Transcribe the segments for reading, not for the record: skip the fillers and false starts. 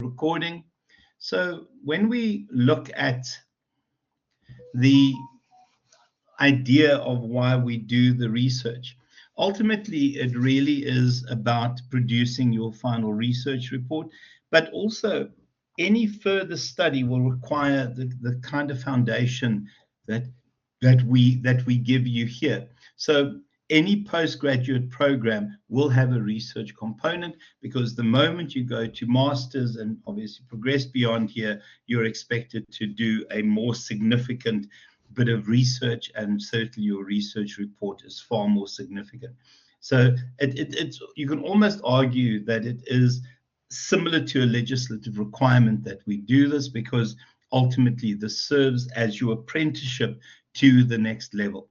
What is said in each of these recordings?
recording. So when we look at the idea of why we do the research, ultimately it really is about producing your final research report, but also any further study will require the kind of foundation that we give you here. So any postgraduate program will have a research component, because the moment you go to masters and obviously progress beyond here, you're expected to do a more significant bit of research, and certainly your research report is far more significant. So it's you can almost argue that it is similar to a legislative requirement that we do this, because ultimately this serves as your apprenticeship to the next level.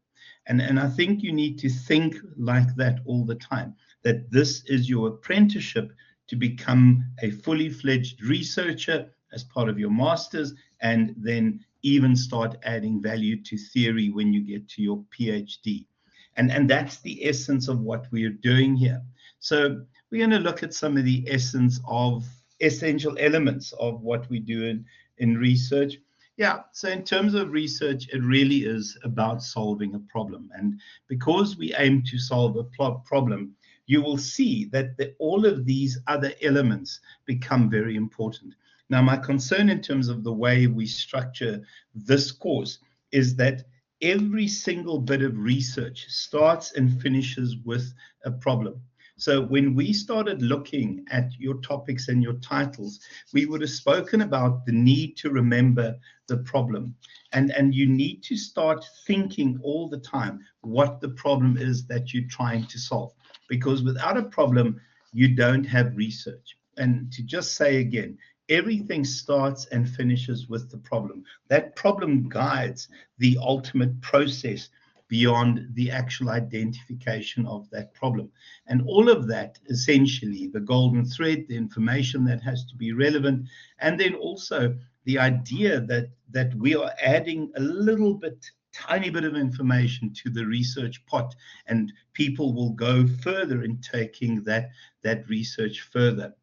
And I think you need to think like that all the time, that this is your apprenticeship to become a fully fledged researcher as part of your master's, and then even start adding value to theory when you get to your PhD. And that's the essence of what we are doing here. So we're going to look at some of the essential elements of what we do in research. Yeah, so in terms of research, it really is about solving a problem. And because we aim to solve a problem, you will see that all of these other elements become very important. Now, my concern in terms of the way we structure this course is that every single bit of research starts and finishes with a problem. So when we started looking at your topics and your titles, we would have spoken about the need to remember the problem. And you need to start thinking all the time what the problem is that you're trying to solve. Because without a problem, you don't have research. And to just say again, everything starts and finishes with the problem. That problem guides the ultimate process beyond the actual identification of that problem. And all of that, essentially, the golden thread, the information that has to be relevant, and then also the idea that we are adding a little bit, tiny bit of information to the research pot, and people will go further in taking that research further.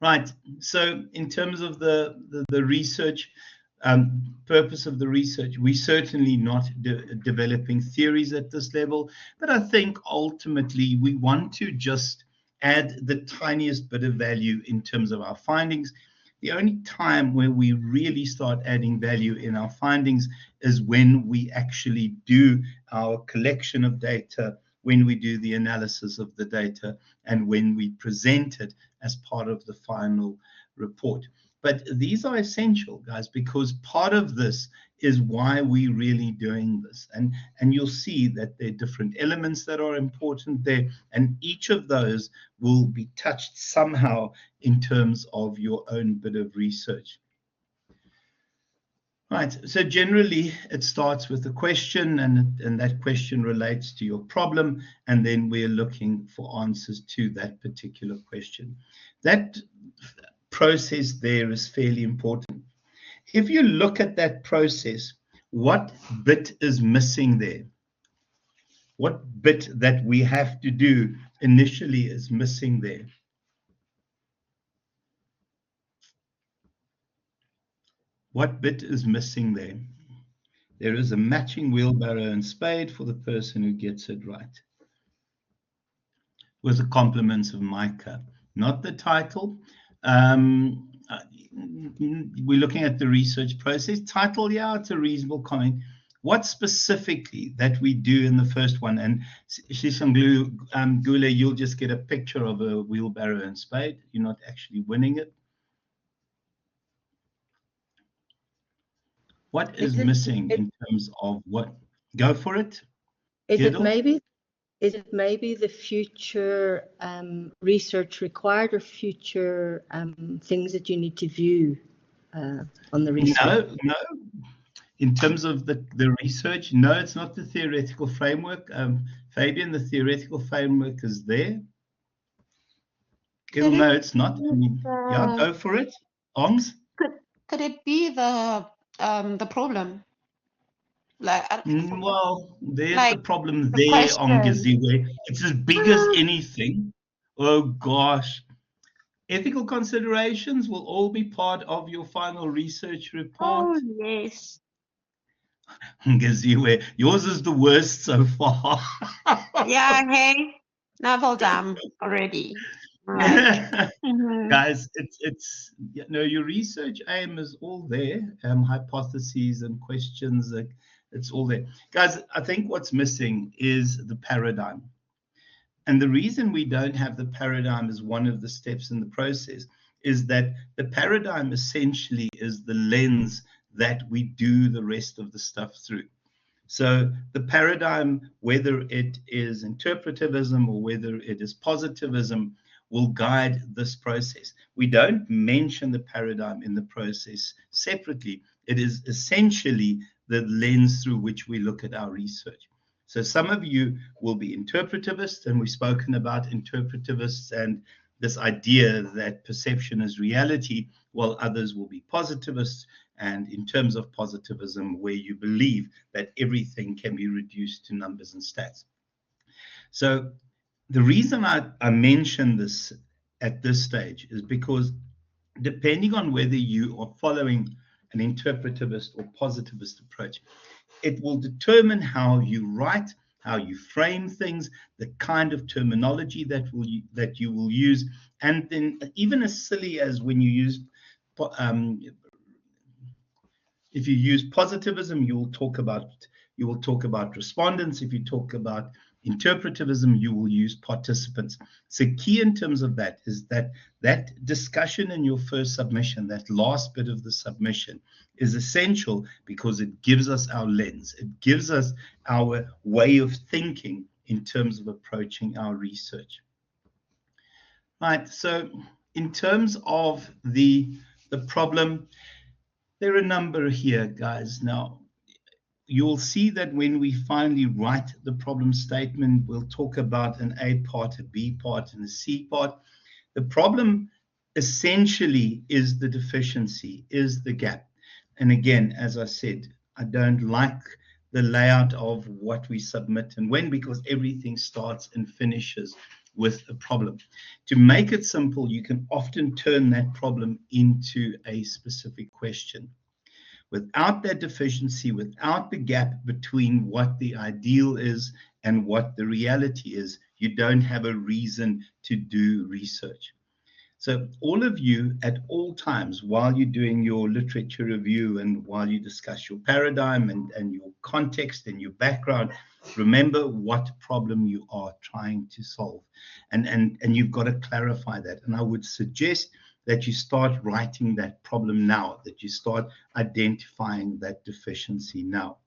Right, so in terms of the research, purpose of the research, we're certainly not developing theories at this level, but I think ultimately we want to just add the tiniest bit of value in terms of our findings. The only time where we really start adding value in our findings is when we actually do our collection of data, when we do the analysis of the data, and when we present it as part of the final report. But these are essential, guys, because part of this is why we're really doing this. And you'll see that there are different elements that are important there, and each of those will be touched somehow in terms of your own bit of research. Right, so generally it starts with a question, and that question relates to your problem, and then we're looking for answers to that particular question. That process there is fairly important. If you look at that process, what bit is missing there? What bit that we have to do initially is missing there? What bit is missing there? There is a matching wheelbarrow and spade for the person who gets it right. With the compliments of Micah, not the title. We're looking at the research process. Title, yeah, it's a reasonable comment. What specifically that we do in the first one? And Gule, you'll just get a picture of a wheelbarrow and spade. You're not actually winning it. What is missing in terms of what? Go for it. Is it maybe the future research required, or future things that you need to view on the research? No. In terms of the research, no, it's not the theoretical framework. Fabian, the theoretical framework is there. No, it's not. I mean, yeah, go for it. Ongs? Could it be the problem? Well, there's the problem there, Ongaziwe. It's as big as anything. Oh gosh. Ethical considerations will all be part of your final research report. Oh, yes. Yours is the worst so far. Yeah, hey, navel dam already. Right. Guys, your research aim is all there. Hypotheses and questions, it's all there. Guys, I think what's missing is the paradigm. And the reason we don't have the paradigm as one of the steps in the process is that the paradigm essentially is the lens that we do the rest of the stuff through. So the paradigm, whether it is interpretivism or whether it is positivism, will guide this process. We don't mention the paradigm in the process separately. It is essentially the lens through which we look at our research. So some of you will be interpretivists, and we've spoken about interpretivists and this idea that perception is reality, while others will be positivists, and in terms of positivism, where you believe that everything can be reduced to numbers and stats. So the reason I mention this at this stage is because depending on whether you are following an interpretivist or positivist approach, it will determine how you write, how you frame things, the kind of terminology that you will use, and then even as silly as when you use if you use positivism, you will talk about respondents. If you talk about interpretivism, you will use participants. So key in terms of that is that discussion in your first submission, that last bit of the submission, is essential because it gives us our lens. It gives us our way of thinking in terms of approaching our research. Right. So in terms of the problem, there are a number here, guys. Now, you'll see that when we finally write the problem statement, we'll talk about an A part, a B part, and a C part. The problem essentially is the deficiency, is the gap. And again, as I said, I don't like the layout of what we submit and when, because everything starts and finishes with a problem. To make it simple, you can often turn that problem into a specific question. Without that deficiency, without the gap between what the ideal is and what the reality is, you don't have a reason to do research. So all of you at all times, while you're doing your literature review and while you discuss your paradigm and your context and your background, remember what problem you are trying to solve. And you've got to clarify that. And I would suggest that you start writing that problem now, that you start identifying that deficiency now.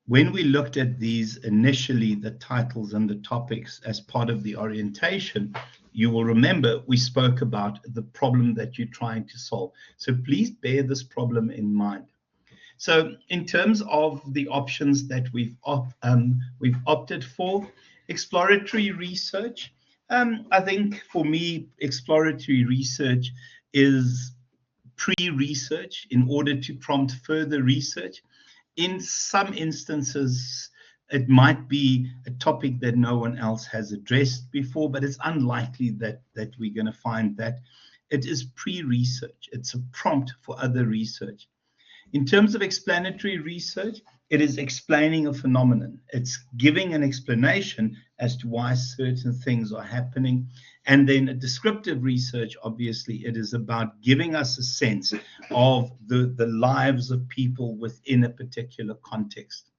When we looked at these initially, the titles and the topics as part of the orientation, you will remember we spoke about the problem that you're trying to solve. So please bear this problem in mind. So in terms of the options that we've opted for, exploratory research, I think for me, exploratory research is pre-research in order to prompt further research. In some instances, it might be a topic that no one else has addressed before, but it's unlikely that we're going to find that. It is pre-research. It's a prompt for other research. In terms of explanatory research, it is explaining a phenomenon. It's giving an explanation as to why certain things are happening. And then a descriptive research, obviously, it is about giving us a sense of the lives of people within a particular context.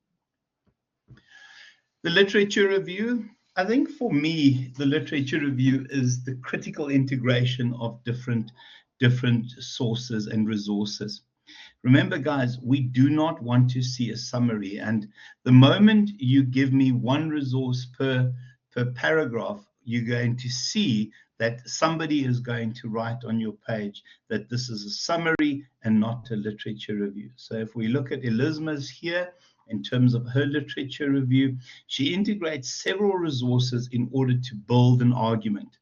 The literature review, I think for me, the literature review is the critical integration of different sources and resources. Remember, guys, we do not want to see a summary. And the moment you give me one resource per paragraph, you're going to see that somebody is going to write on your page that this is a summary and not a literature review. So if we look at Elizabeth here, in terms of her literature review, she integrates several resources in order to build an argument.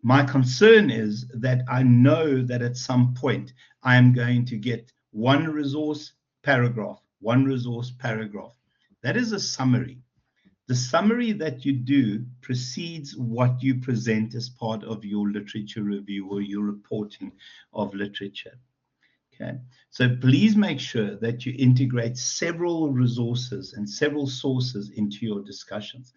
My concern is that I know that at some point I am going to get one resource paragraph, one resource paragraph. That is a summary. The summary that you do precedes what you present as part of your literature review or your reporting of literature. Okay, so please make sure that you integrate several resources and several sources into your discussions.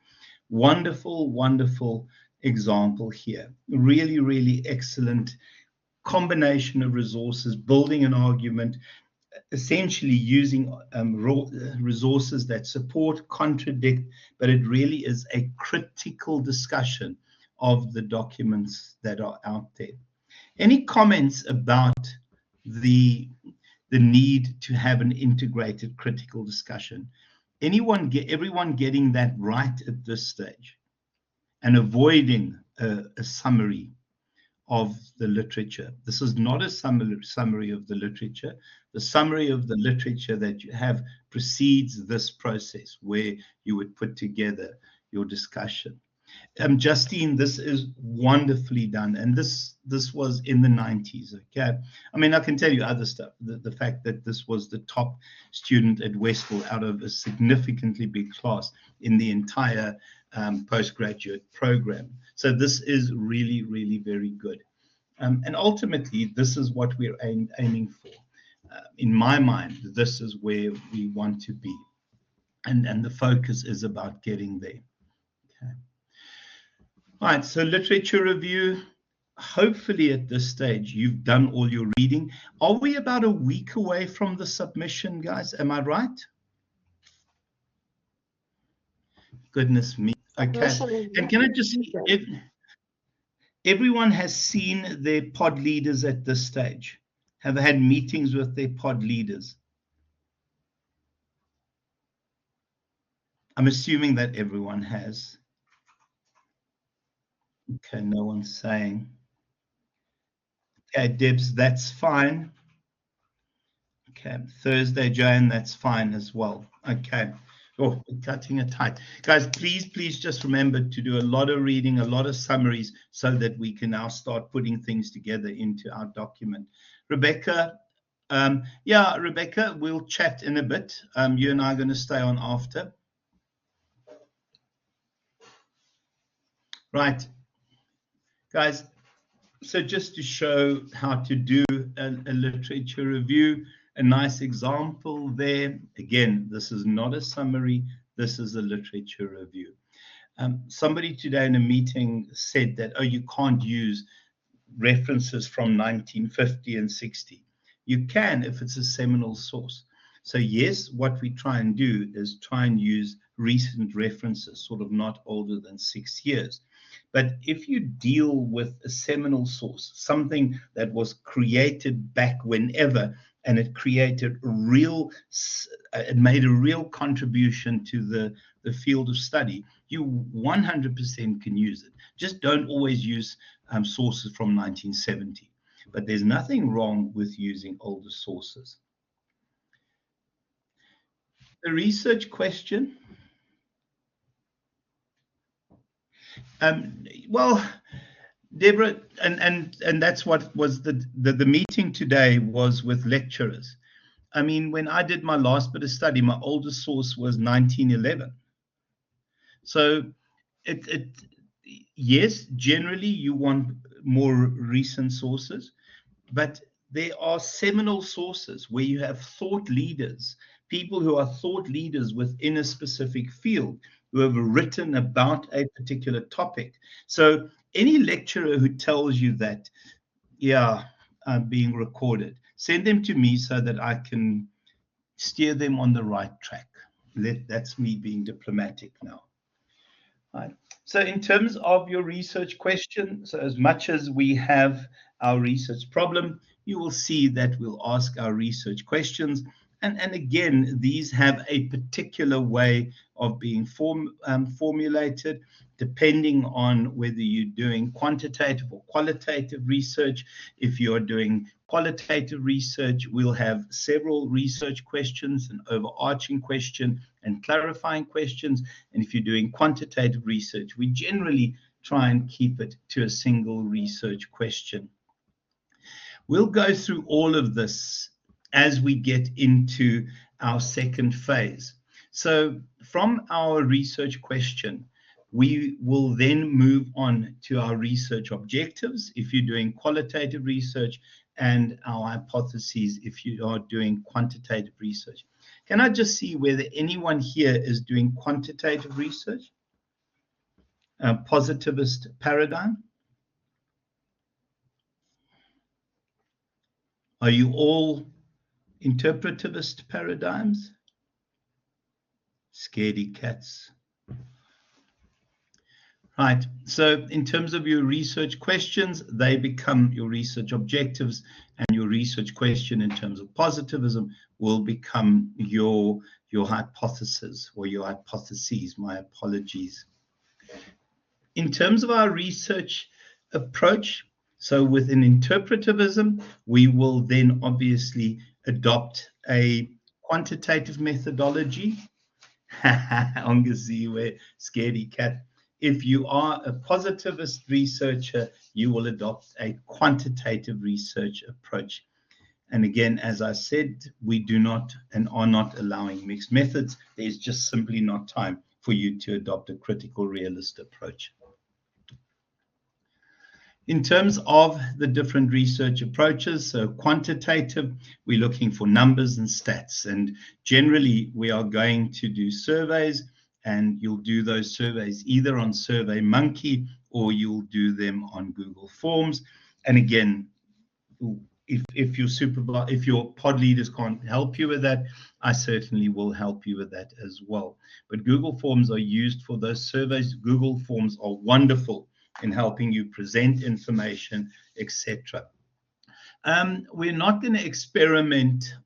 Wonderful, wonderful example here. Really, really excellent combination of resources, building an argument, essentially using resources that support, contradict, but it really is a critical discussion of the documents that are out there. Any comments about the need to have an integrated critical discussion? Everyone getting that right at this stage and avoiding a summary of the literature. This is not a summary of the literature. The summary of the literature that you have precedes this process where you would put together your discussion. Justine, this is wonderfully done. And this was in the 90s, okay? I mean, I can tell you other stuff. The fact that this was the top student at Westville out of a significantly big class in the entire postgraduate program. So this is really, really very good. And ultimately, this is what we're aiming for. In my mind, this is where we want to be. And the focus is about getting there. Okay. All right, so literature review. Hopefully at this stage, you've done all your reading. Are we about a week away from the submission, guys? Am I right? Goodness me. Okay. And can I just, if everyone has seen their pod leaders at this stage, have had meetings with their pod leaders? I'm assuming that everyone has. Okay, no one's saying. Okay, Debs, that's fine. Okay, Thursday, Joanne, that's fine as well. Okay. Oh, we're cutting it tight. Guys, please just remember to do a lot of reading, a lot of summaries, so that we can now start putting things together into our document. Rebecca, yeah, Rebecca, we'll chat in a bit. You and I are going to stay on after. Right. Guys, so just to show how to do a literature review, a nice example there. Again, this is not a summary. This is a literature review. Somebody today in a meeting said that, oh, you can't use references from 1950 and 60. You can if it's a seminal source. So yes, what we try and do is try and use recent references, sort of not older than 6 years. But if you deal with a seminal source, something that was created back whenever, and it created it made a real contribution to the field of study, you 100% can use it. Just don't always use sources from 1970. But there's nothing wrong with using older sources. The research question. Well, Deborah, and that's what was the meeting today was with lecturers. I mean, when I did my last bit of study, my oldest source was 1911. So yes, generally you want more recent sources, but there are seminal sources where you have thought leaders, people who are thought leaders within a specific field, who have written about a particular topic. So any lecturer who tells you that, yeah, I'm being recorded, send them to me so that I can steer them on the right track. That's me being diplomatic now. Right. So in terms of your research question, so as much as we have our research problem, you will see that we'll ask our research questions. And again, these have a particular way of being formulated, depending on whether you're doing quantitative or qualitative research. If you're doing qualitative research, we'll have several research questions, an overarching question, and clarifying questions. And if you're doing quantitative research, we generally try and keep it to a single research question. We'll go through all of this as we get into our second phase. So from our research question, we will then move on to our research objectives if you're doing qualitative research, and our hypotheses if you are doing quantitative research. Can I just see whether anyone here is doing quantitative research? Positivist paradigm? Are you all interpretivist paradigms? Scaredy cats. Right, so in terms of your research questions, they become your research objectives, and your research question in terms of positivism will become your hypothesis or your hypotheses. My apologies. In terms of our research approach, so within interpretivism, we will then obviously adopt a quantitative methodology. Ongeziwe, scaredy cat. If you are a positivist researcher, you will adopt a quantitative research approach. And again, as I said, we do not and are not allowing mixed methods. There's just simply not time for you to adopt a critical realist approach. In terms of the different research approaches, so quantitative, we're looking for numbers and stats. And generally, we are going to do surveys, and you'll do those surveys either on SurveyMonkey or you'll do them on Google Forms. And again, if your pod leaders can't help you with that, I certainly will help you with that as well. But Google Forms are used for those surveys. Google Forms are wonderful in helping you present information, etc. We're not going to experiment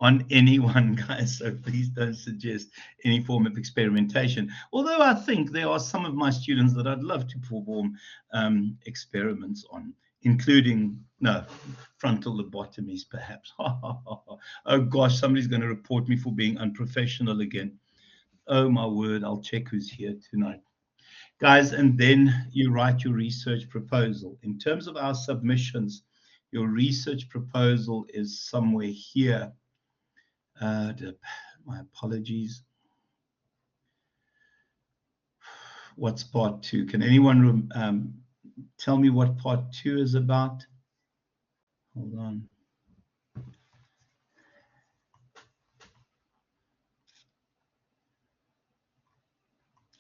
on anyone, guys, so please don't suggest any form of experimentation. Although I think there are some of my students that I'd love to perform experiments on, including, frontal lobotomies, perhaps. Oh gosh, somebody's going to report me for being unprofessional again. Oh my word, I'll check who's here tonight. Guys, and then you write your research proposal. In terms of our submissions, your research proposal is somewhere here. My apologies. What's part 2? Can anyone tell me what part 2 is about? Hold on.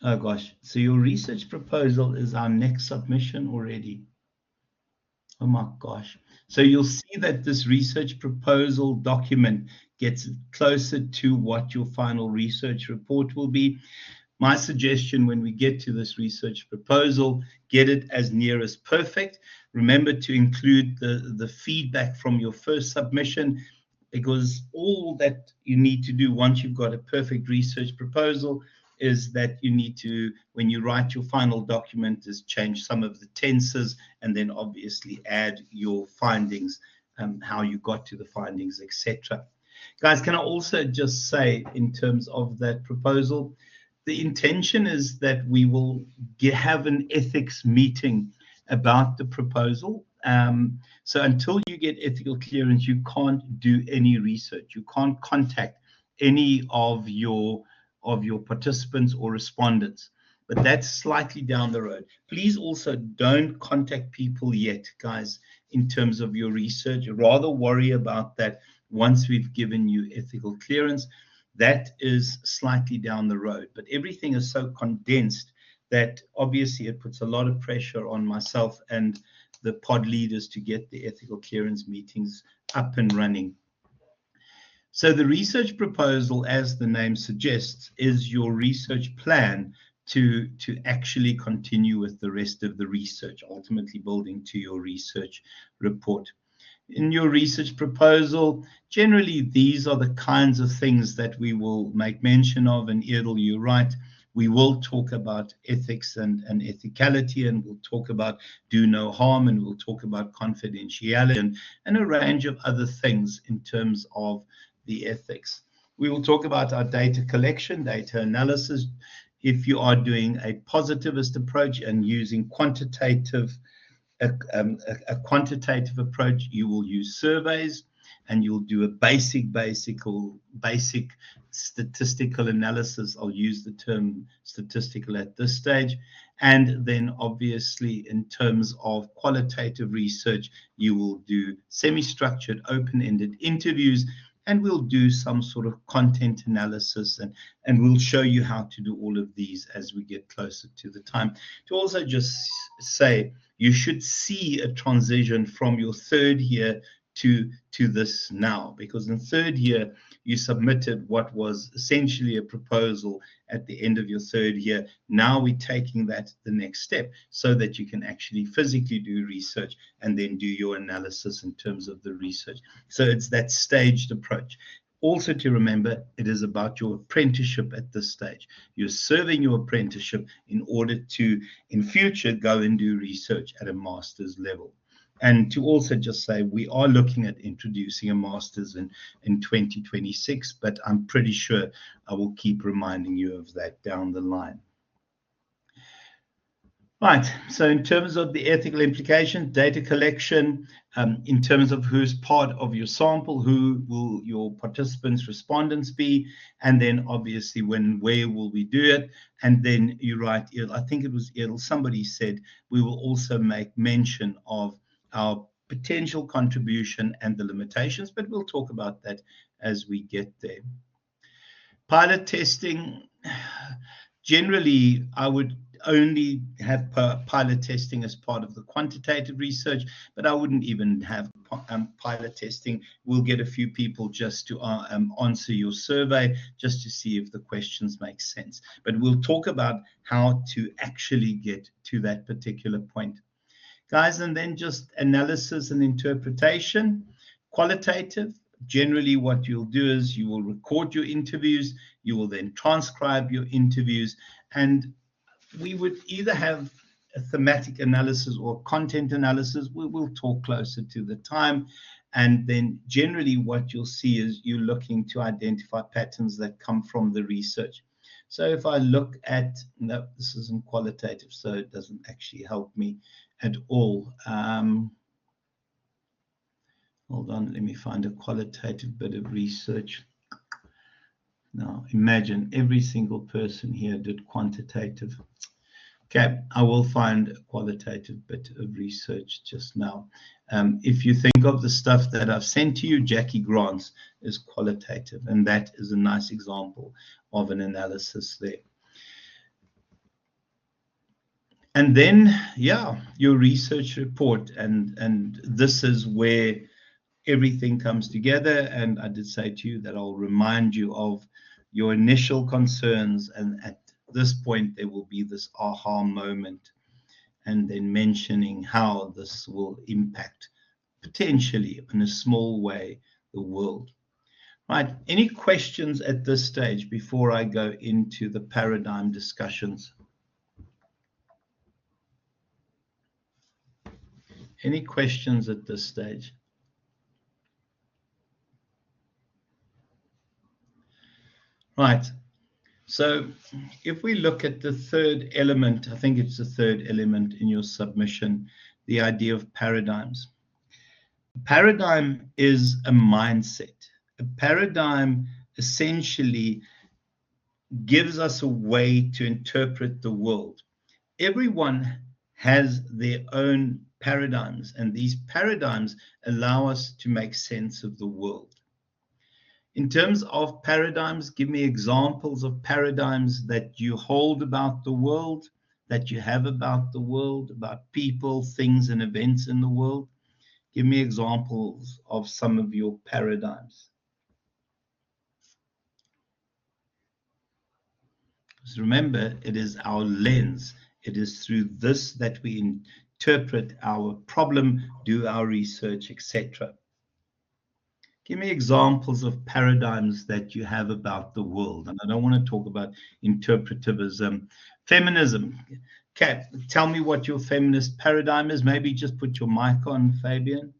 Oh gosh, so your research proposal is our next submission already. Oh my gosh. So you'll see that this research proposal document gets closer to what your final research report will be. My suggestion when we get to this research proposal, get it as near as perfect. Remember to include the feedback from your first submission, because all that you need to do once you've got a perfect research proposal is that you need to, when you write your final document, is change some of the tenses and then obviously add your findings, how you got to the findings, etc. Guys, can I also just say in terms of that proposal, the intention is that we will have an ethics meeting about the proposal. So until you get ethical clearance, you can't do any research. You can't contact any of your participants or respondents. But that's slightly down the road. Please also don't contact people yet, guys, in terms of your research. Rather worry about that once we've given you ethical clearance. That is slightly down the road. But everything is so condensed that obviously it puts a lot of pressure on myself and the pod leaders to get the ethical clearance meetings up and running. So the research proposal, as the name suggests, is your research plan to actually continue with the rest of the research, ultimately building to your research report. In your research proposal, generally these are the kinds of things that we will make mention of, and Edel, you're right. We will talk about ethics and ethicality, and we'll talk about do no harm, and we'll talk about confidentiality and a range of other things in terms of the ethics. We will talk about our data collection, data analysis. If you are doing a positivist approach and using a quantitative approach, you will use surveys. and you'll do a basic statistical analysis. I'll use the term statistical at this stage. And then obviously in terms of qualitative research, you will do semi-structured, open-ended interviews, and we'll do some sort of content analysis, and we'll show you how to do all of these as we get closer to the time. To also just say, you should see a transition from your third year to this now, because in third year you submitted what was essentially a proposal at the end of your third year. Now we're taking that the next step so that you can actually physically do research and then do your analysis in terms of the research. So it's that staged approach. Also to remember, it is about your apprenticeship at this stage. You're serving your apprenticeship in order to, in future, go and do research at a master's level. And to also just say, we are looking at introducing a master's in 2026, but I'm pretty sure I will keep reminding you of that down the line. Right, so in terms of the ethical implications, data collection, in terms of who's part of your sample, who will your participants, respondents be, and then obviously when, where will we do it, and then you write, I think it was somebody said, we will also make mention of our potential contribution and the limitations, but we'll talk about that as we get there. Pilot testing, generally, I would only have pilot testing as part of the quantitative research, but I wouldn't even have pilot testing. We'll get a few people just to answer your survey, just to see if the questions make sense. But we'll talk about how to actually get to that particular point. Guys, and then just analysis and interpretation. Qualitative, generally what you'll do is you will record your interviews, you will then transcribe your interviews, and we would either have a thematic analysis or content analysis. We'll talk closer to the time. And then generally what you'll see is you're looking to identify patterns that come from the research. So if I look at, no, this isn't qualitative, so it doesn't actually help me at all. Hold on, let me find a qualitative bit of research. Now, imagine every single person here did quantitative. Okay, I will find a qualitative bit of research just now. If you think of the stuff that I've sent to you, Jackie Grant's is qualitative, and that is a nice example of an analysis there. And then, yeah, your research report, and this is where everything comes together. And I did say to you that I'll remind you of your initial concerns, and at this point there will be this aha moment, and then mentioning how this will impact potentially in a small way the world. Right, any questions at this stage before I go into the paradigm discussions? Any questions at this stage? Right. So if we look at the third element, I think it's the third element in your submission, the idea of paradigms. A paradigm is a mindset. A paradigm essentially gives us a way to interpret the world. Everyone has their own paradigms, and these paradigms allow us to make sense of the world. In terms of paradigms, give me examples of paradigms that you hold about the world, that you have about the world, about people, things, and events in the world. Give me examples of some of your paradigms. Because remember, it is our lens. It is through this that we interpret our problem, do our research, etc. Give me examples of paradigms that you have about the world. And I don't want to talk about interpretivism. Feminism. Okay, tell me what your feminist paradigm is. Maybe just put your mic on, Fabian.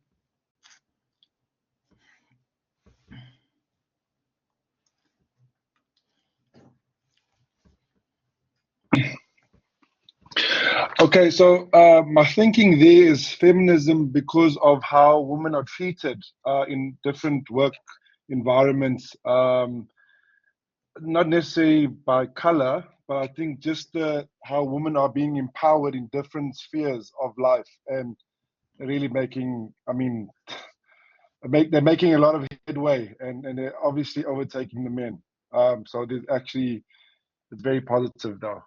Okay, so my thinking there is feminism because of how women are treated in different work environments, not necessarily by color, but I think just how women are being empowered in different spheres of life and really making, I mean, they're making a lot of headway and they're obviously overtaking the men. So there's actually, it's very positive though.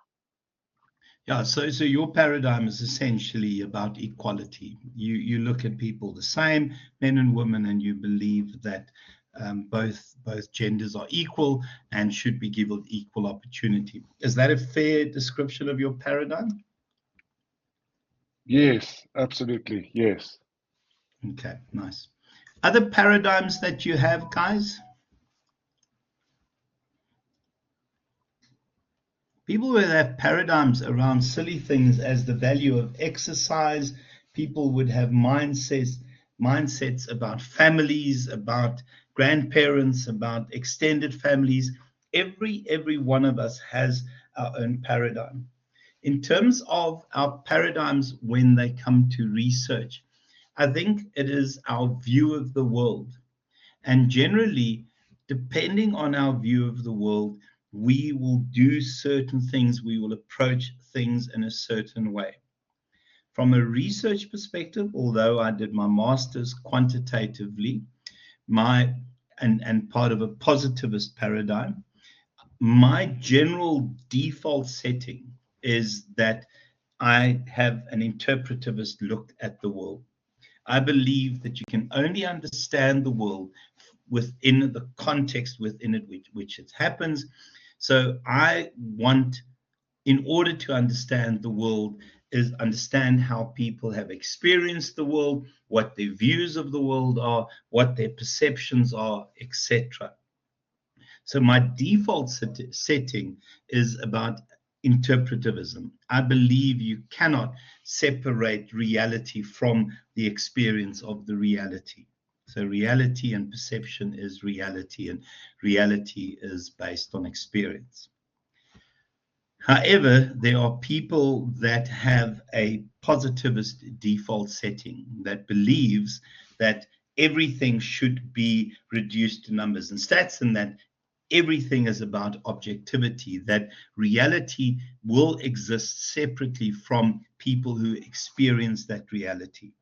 Yeah, so your paradigm is essentially about equality. You look at people the same, men and women, and you believe that both genders are equal and should be given equal opportunity. Is that a fair description of your paradigm? Yes, absolutely, yes. Okay, nice. Other paradigms that you have, guys? People would have paradigms around silly things as the value of exercise. People would have mindsets about families, about grandparents, about extended families. Every one of us has our own paradigm. In terms of our paradigms when they come to research, I think it is our view of the world. And generally, depending on our view of the world, we will do certain things, we will approach things in a certain way. From a research perspective, although I did my master's quantitatively, and part of a positivist paradigm, my general default setting is that I have an interpretivist look at the world. I believe that you can only understand the world within the context within it which it happens. So I want, in order to understand the world, is understand how people have experienced the world, what their views of the world are, what their perceptions are, etc. So my default setting is about interpretivism. I believe you cannot separate reality from the experience of the reality. So reality and perception is reality, and reality is based on experience. However, there are people that have a positivist default setting that believes that everything should be reduced to numbers and stats, and that everything is about objectivity, that reality will exist separately from people who experience that reality.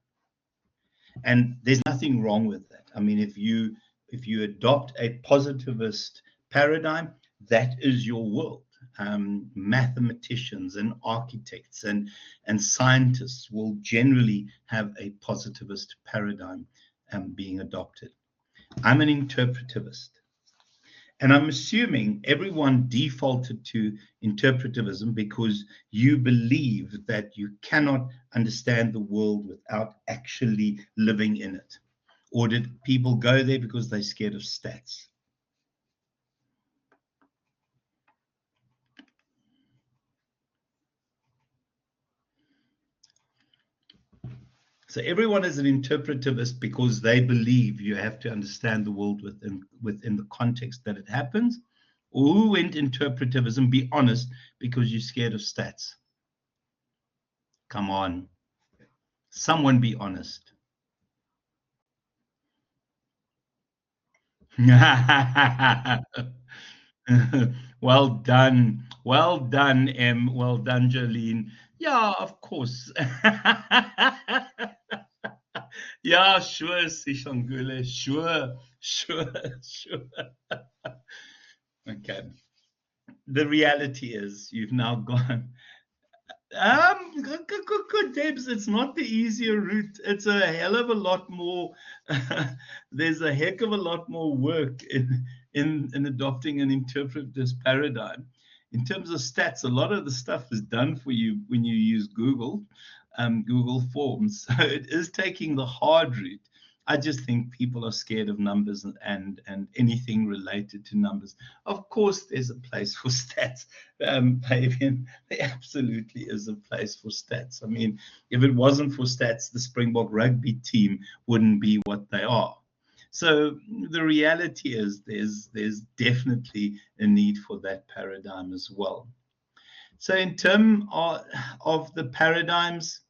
And there's nothing wrong with that. I mean, if you adopt a positivist paradigm, that is your world. Mathematicians and architects and scientists will generally have a positivist paradigm being adopted. I'm an interpretivist. And I'm assuming everyone defaulted to interpretivism because you believe that you cannot understand the world without actually living in it. Or did people go there because they're scared of stats? So everyone is an interpretivist because they believe you have to understand the world within the context that it happens. Or who went interpretivism? Be honest, because you're scared of stats. Come on. Someone be honest. Well done. Well done, Em. Well done, Jolene. Yeah, of course. Yeah, sure, Sishangule. Sure, sure, sure. Okay. The reality is you've now gone. Good, Debs. It's not the easier route. It's a hell of a lot more. There's a heck of a lot more work in adopting an interpretivist paradigm. In terms of stats, a lot of the stuff is done for you when you use Google Forms. So it is taking the hard route. I just think people are scared of numbers and anything related to numbers. Of course, there's a place for stats, Fabian. There absolutely is a place for stats. I mean, if it wasn't for stats, the Springbok rugby team wouldn't be what they are. So the reality is there's definitely a need for that paradigm as well. So in terms of the paradigms,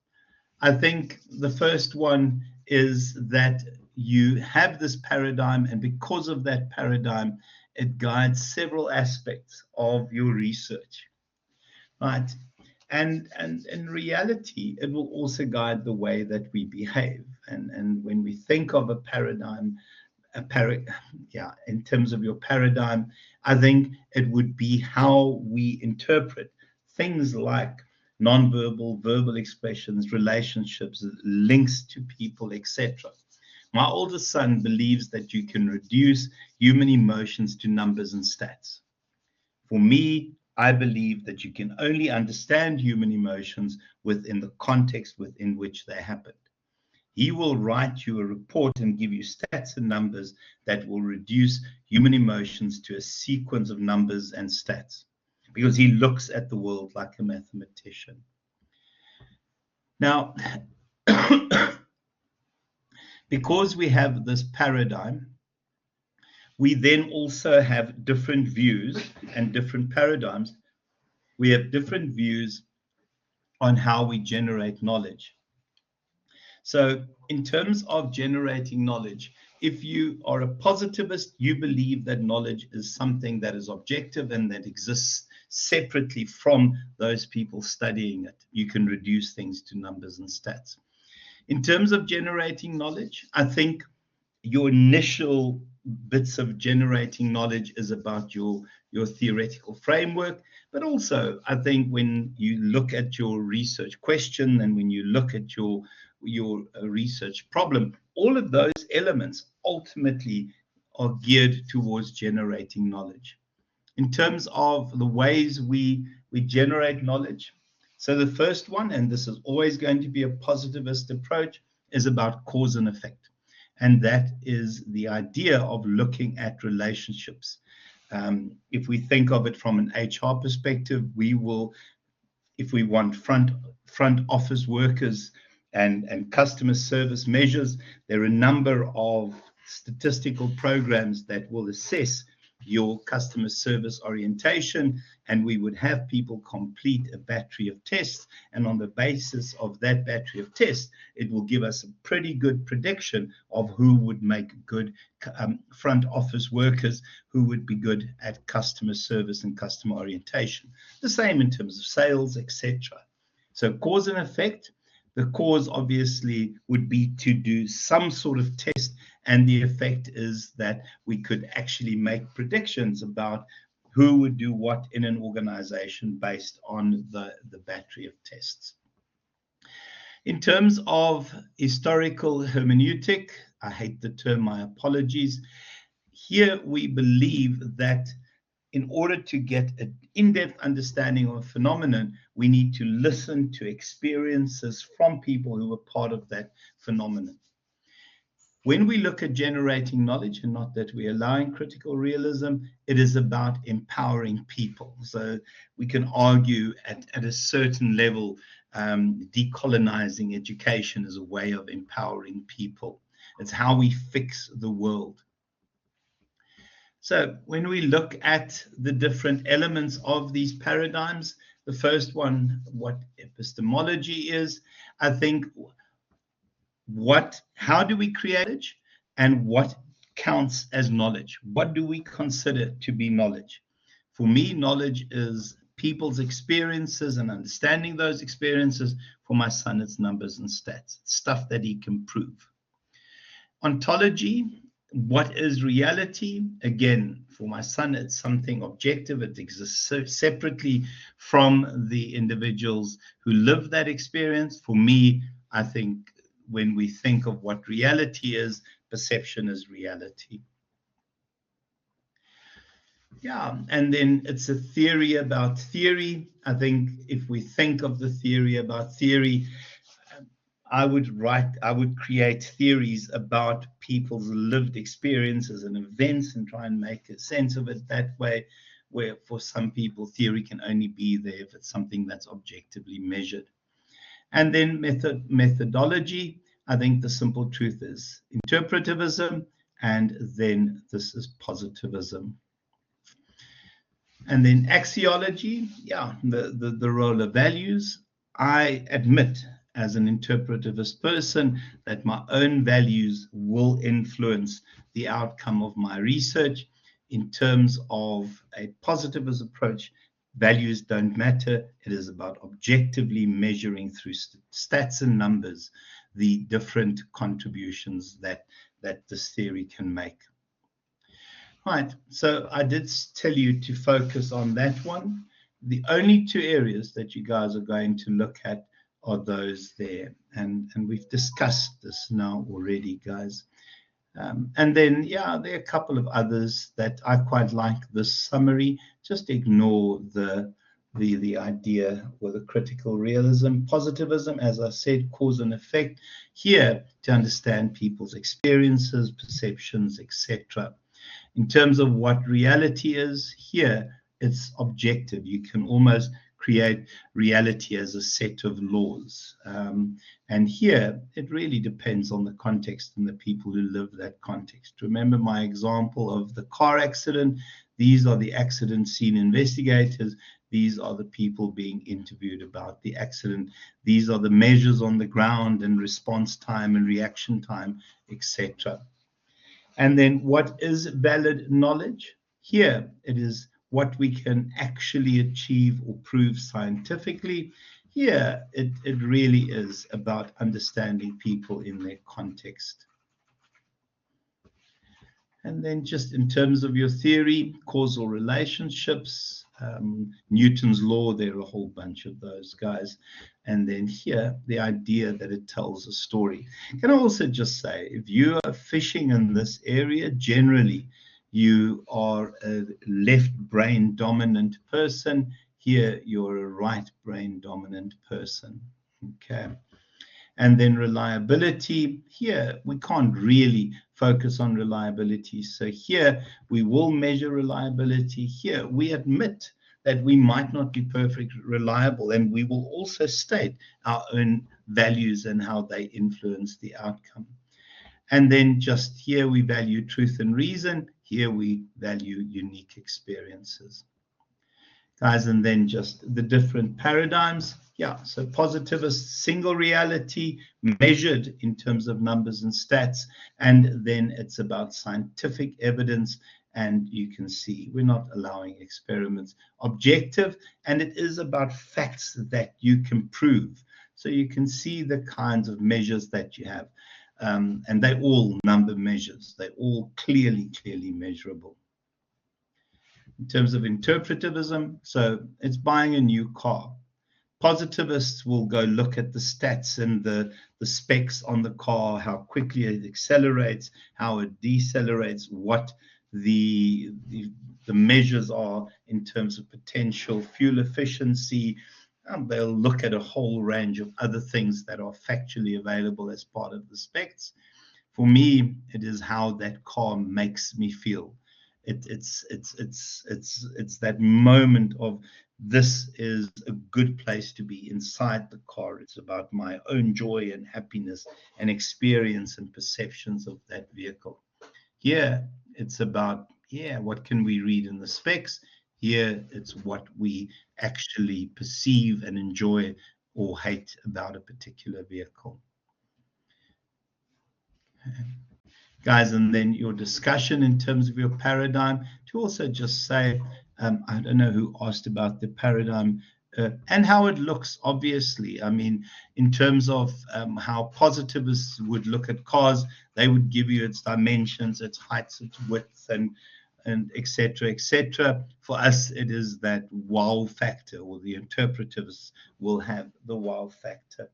I think the first one is that you have this paradigm, and because of that paradigm, it guides several aspects of your research, right? And in reality, it will also guide the way that we behave. And when we think of a paradigm, in terms of your paradigm, I think it would be how we interpret things like nonverbal, verbal expressions, relationships, links to people, etc. My oldest son believes that you can reduce human emotions to numbers and stats. For me, I believe that you can only understand human emotions within the context within which they happened. He will write you a report and give you stats and numbers that will reduce human emotions to a sequence of numbers and stats, because he looks at the world like a mathematician. Now, because we have this paradigm, we then also have different views and different paradigms. We have different views on how we generate knowledge. So in terms of generating knowledge, if you are a positivist, you believe that knowledge is something that is objective and that exists separately from those people studying it. You can reduce things to numbers and stats. In terms of generating knowledge, I think your initial bits of generating knowledge is about your theoretical framework, but also I think when you look at your research question and when you look at your research problem, all of those elements ultimately are geared towards generating knowledge. In terms of the ways we generate knowledge, so the first one, and this is always going to be a positivist approach, is about cause and effect. And that is the idea of looking at relationships. If we think of it from an HR perspective, we will, if we want front office workers and customer service measures, there are a number of statistical programs that will assess your customer service orientation, and we would have people complete a battery of tests, and on the basis of that battery of tests, it will give us a pretty good prediction of who would make good front office workers, who would be good at customer service and customer orientation. The same in terms of sales, etc. So cause and effect. The cause obviously would be to do some sort of test, and the effect is that we could actually make predictions about who would do what in an organization based on the battery of tests. In terms of historical hermeneutic, I hate the term, my apologies. Here we believe that in order to get an in-depth understanding of a phenomenon, we need to listen to experiences from people who were part of that phenomenon. When we look at generating knowledge, and not that we're allowing critical realism, it is about empowering people. So we can argue at a certain level, decolonizing education is a way of empowering people. It's how we fix the world. So when we look at the different elements of these paradigms, the first one, what epistemology is, I think how do we create knowledge, and what counts as knowledge? What do we consider to be knowledge? For me, knowledge is people's experiences and understanding those experiences. For my son, it's numbers and stats, stuff that he can prove. Ontology. What is reality? Again, for my son, it's something objective. It exists separately from the individuals who live that experience. For me, I think when we think of what reality is, perception is reality. Yeah, and then it's a theory about theory. I think if we think of the theory about theory, I would create theories about people's lived experiences and events and try and make a sense of it that way, where for some people theory can only be there if it's something that's objectively measured. And then methodology, I think the simple truth is interpretivism, and then this is positivism. And then axiology, yeah, the role of values. I admit, as an interpretivist person, that my own values will influence the outcome of my research. In terms of a positivist approach, values don't matter. It is about objectively measuring through stats and numbers the different contributions that this theory can make. Right, so I did tell you to focus on that one. The only two areas that you guys are going to look at are those there. And we've discussed this now already, guys. And then, yeah, there are a couple of others that I quite like this summary. Just ignore the idea or the critical realism. Positivism, as I said, cause and effect. Here, to understand people's experiences, perceptions, etc. In terms of what reality is, here it's objective. You can almost create reality as a set of laws. And here it really depends on the context and the people who live that context. Remember my example of the car accident. These are the accident scene investigators. These are the people being interviewed about the accident. These are the measures on the ground and response time and reaction time, etc. And then what is valid knowledge? Here it is what we can actually achieve or prove scientifically. Here it really is about understanding people in their context. And then just in terms of your theory, causal relationships, Newton's law, there are a whole bunch of those guys. And then here, the idea that it tells a story. Can I also just say, if you are fishing in this area, generally, you are a left brain dominant person. Here, you're a right brain dominant person. Okay. And then reliability, here we can't really focus on reliability. So here we will measure reliability. Here we admit that we might not be perfectly reliable, and we will also state our own values and how they influence the outcome. And then just here we value truth and reason. Here we value unique experiences. Guys, and then just the different paradigms. Yeah, so positivist single reality measured in terms of numbers and stats, and then it's about scientific evidence, and you can see we're not allowing experiments. Objective, and it is about facts that you can prove. So you can see the kinds of measures that you have, and they're all number measures. They're all clearly measurable. In terms of interpretivism, so it's buying a new car. Positivists will go look at the stats and the specs on the car, how quickly it accelerates, how it decelerates, what the measures are in terms of potential fuel efficiency. They'll look at a whole range of other things that are factually available as part of the specs. For me, it is how that car makes me feel. It's that moment of this is a good place to be inside the car. It's about my own joy and happiness and experience and perceptions of that vehicle. Here, it's about, yeah, what can we read in the specs? Here, it's what we actually perceive and enjoy or hate about a particular vehicle. Okay. Guys, and then your discussion in terms of your paradigm, to also just say, I don't know who asked about the paradigm and how it looks, obviously. I mean, in terms of how positivists would look at cars, they would give you its dimensions, its heights, its width, and etc., etc. For us, it is that wow factor, or the interpretivists will have the wow factor.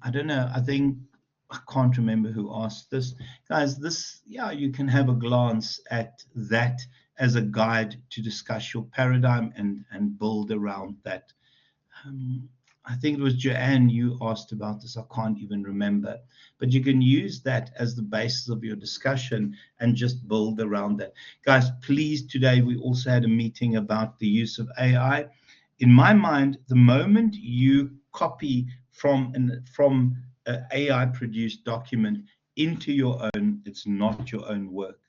I don't know, I can't remember who asked this. Guys, this, yeah, you can have a glance at that as a guide to discuss your paradigm and build around that. I think it was Joanne, you asked about this. I can't even remember. But you can use that as the basis of your discussion and just build around that. Guys, please, today we also had a meeting about the use of AI. In my mind, the moment you copy from an AI-produced document into your own, it's not your own work.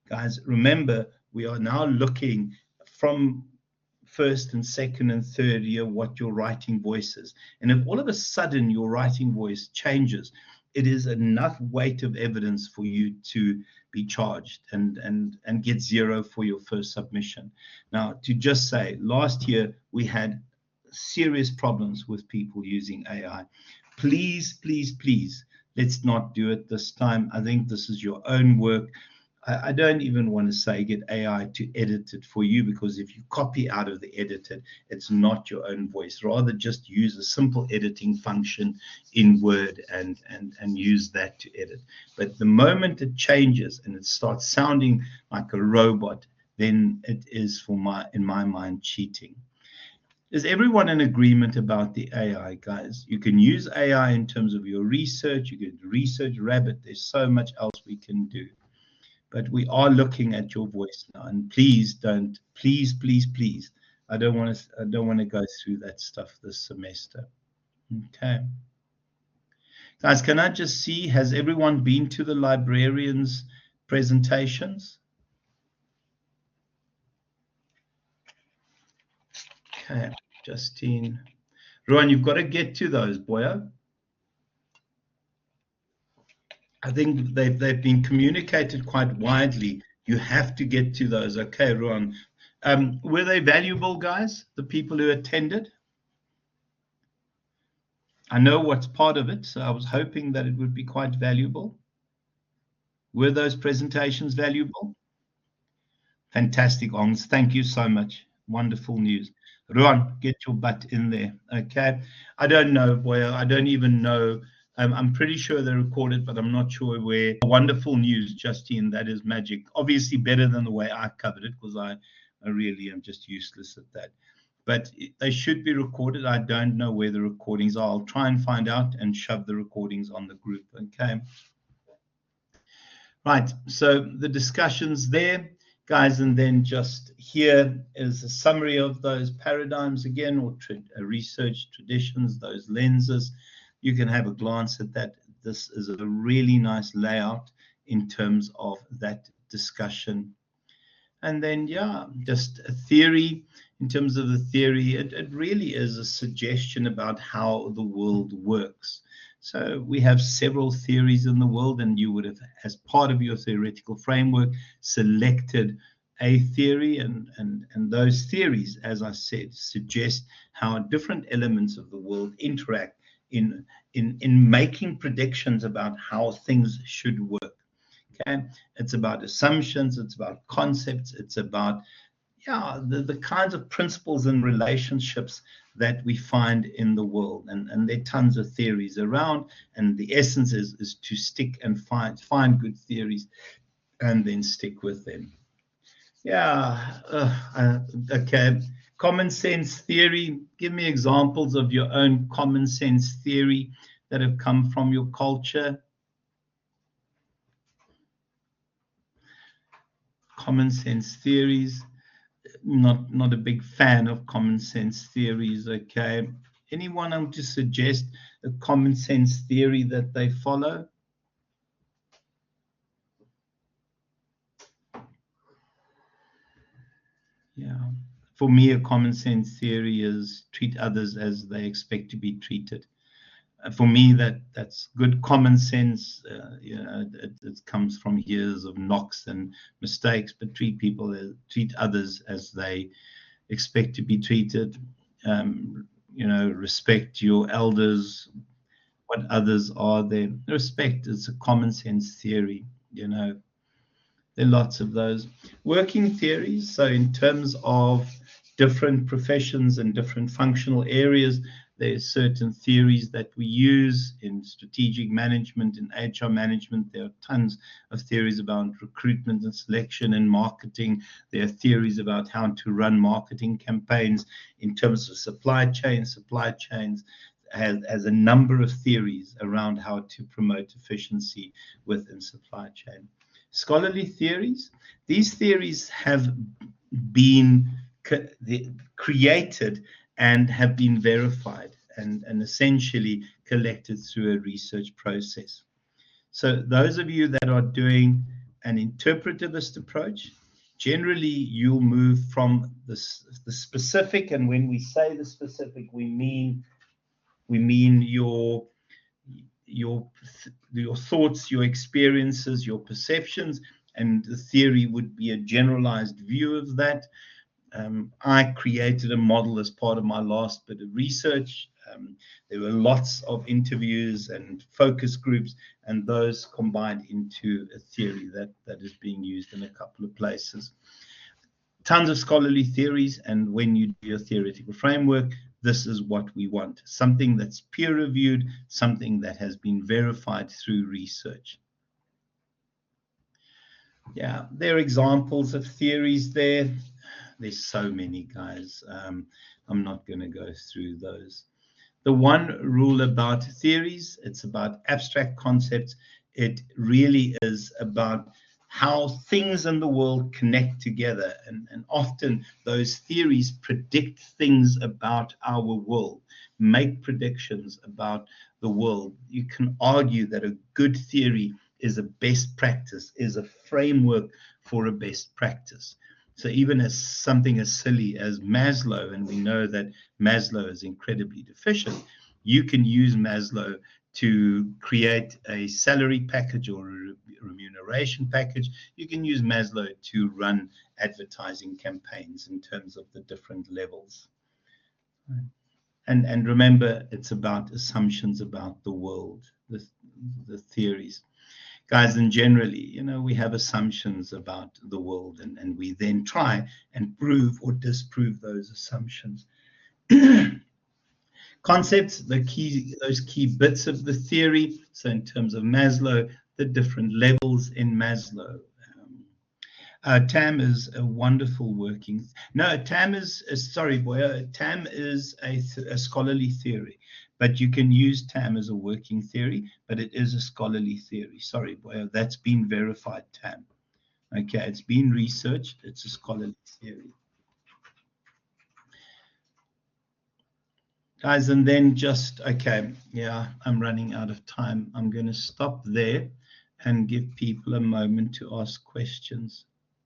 Guys, remember, we are now looking from first and second and third year what your writing voice is. And if all of a sudden your writing voice changes, it is enough weight of evidence for you to be charged and get 0 for your first submission. Now, to just say, last year we had serious problems with people using AI. Please, please, please, let's not do it this time. I think this is your own work. I don't even want to say get AI to edit it for you, because if you copy out of the edited, it's not your own voice. Rather just use a simple editing function in Word and use that to edit. But the moment it changes and it starts sounding like a robot, then it is, in my mind, cheating. Is everyone in agreement about the AI, guys? You can use AI in terms of your research. You can research Rabbit. There's so much else we can do. But we are looking at your voice now, and please, please. I don't want to go through that stuff this semester. Okay, guys, can I just see, has everyone been to the librarians' presentations? Okay, Justine, Rowan, you've got to get to those, boyo. I think they've been communicated quite widely. You have to get to those. Okay, Rowan. Were they valuable, guys, the people who attended? I know what's part of it, so I was hoping that it would be quite valuable. Were those presentations valuable? Fantastic, Ongs. Thank you so much. Wonderful news. Rowan, get your butt in there, okay? I don't know, boy. I don't even know. I'm pretty sure they're recorded, but I'm not sure where. Wonderful news, Justine. That is magic. Obviously better than the way I covered it, because I really am just useless at that. But they should be recorded. I don't know where the recordings are. I'll try and find out and shove the recordings on the group, okay? Right, so the discussions there, guys, and then just here is a summary of those paradigms again, or research traditions, those lenses. You can have a glance at that. This is a really nice layout in terms of that discussion. And then, yeah, just a theory. In terms of the theory, it really is a suggestion about how the world works. So we have several theories in the world, and you would have, as part of your theoretical framework, selected a theory, and those theories, as I said, suggest how different elements of the world interact in making predictions about how things should work. Okay, it's about assumptions, it's about concepts, it's about the kinds of principles and relationships that we find in the world, and there are tons of theories around, and the essence is to stick and find good theories and then stick with them. Okay, common sense theory. Give me examples of your own common sense theory that have come from your culture. Common sense theories. Not a big fan of common sense theories, okay? Anyone want to suggest a common sense theory that they follow? Yeah. For me, a common sense theory is treat others as they expect to be treated. For me, that's good common sense. It comes from years of knocks and mistakes, but treat others as they expect to be treated. Respect your elders, what others are there. Respect is a common sense theory. There are lots of those. Working theories, so in terms of different professions and different functional areas, there are certain theories that we use in strategic management and HR management. There are tons of theories about recruitment and selection and marketing. There are theories about how to run marketing campaigns. In terms of supply chains has a number of theories around how to promote efficiency within supply chain. Scholarly theories. These theories have been created and have been verified and essentially collected through a research process. So those of you that are doing an interpretivist approach, generally you'll move from the specific, and when we say the specific, we mean your thoughts, your experiences, your perceptions, and the theory would be a generalized view of that. I created a model as part of my last bit of research. There were lots of interviews and focus groups, and those combined into a theory that is being used in a couple of places. Tons of scholarly theories, and when you do your theoretical framework, this is what we want. Something that's peer-reviewed, something that has been verified through research. Yeah, there are examples of theories there. There's so many, guys. I'm not going to go through those. The one rule about theories, it's about abstract concepts. It really is about how things in the world connect together. And often those theories predict things about our world, make predictions about the world. You can argue that a good theory is a best practice, is a framework for a best practice. So even as something as silly as Maslow, and we know that Maslow is incredibly deficient, you can use Maslow to create a salary package or a remuneration package. You can use Maslow to run advertising campaigns in terms of the different levels. And remember, it's about assumptions about the world, the theories. Guys, and generally, we have assumptions about the world, and we then try and prove or disprove those assumptions. Concepts, those key bits of the theory. So in terms of Maslow, the different levels in Maslow. TAM is a wonderful working. No, TAM is sorry, boy. TAM is a scholarly theory, but you can use TAM as a working theory, but it is a scholarly theory. Sorry, boy, that's been verified. TAM. Okay, it's been researched. It's a scholarly theory. Guys, and then okay, yeah, I'm running out of time. I'm going to stop there and give people a moment to ask questions.